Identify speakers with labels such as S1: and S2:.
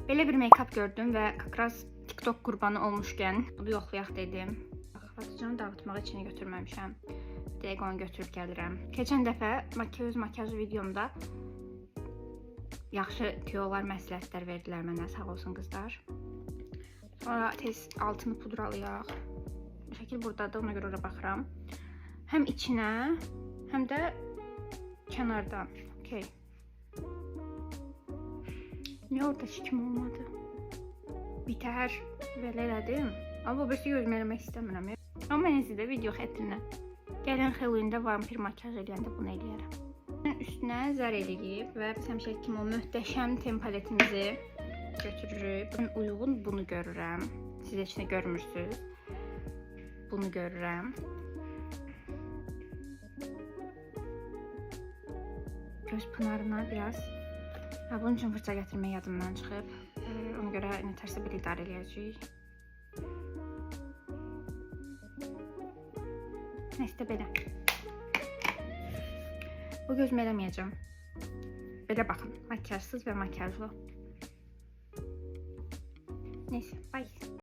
S1: Belə bir make-up gördüm və kakraz TikTok qurbanı olmuşkən bunu yoxlayaq dedim. Batıcanı dağıtmağı içine götürməmişəm. Dəqiq onu götürüb gəlirəm. Keçən dəfə makyaj videomda yaxşı tüyolar, məsləhətlər verdilər mənə, sağ olsun qızlar. Sonra tez altını pudralayaq. Bu şəkil buradadır, ona görə ora baxıram. Həm içinə, həm də kənardan. Okay. Niyə orada çikim olmadı? Bitər, belə elədim. Amma bu birisi gözümə eləmək istəmirəm. Amma neyse də video xəttindən. Gələn Halloween-də vampir makyaj eləyəndə bunu eləyərəm. Üstünə zər eləyib və biz həmişə kimi o möhtəşəm ten paletimizi götürürük. Ben uyğun bunu görürəm. Siz heç nə görmürsünüz. Bunu görürəm. Göz pınarına biraz. Bunun üçün fırça gətirmək yadımdan çıxıb. Ona görə nə tərsə bir idarə eləyəcəyik. Neyse belə. Bu gözümü eləməyəcəm. Belə baxın, makyajsız və makyajlı. Neyse, bye.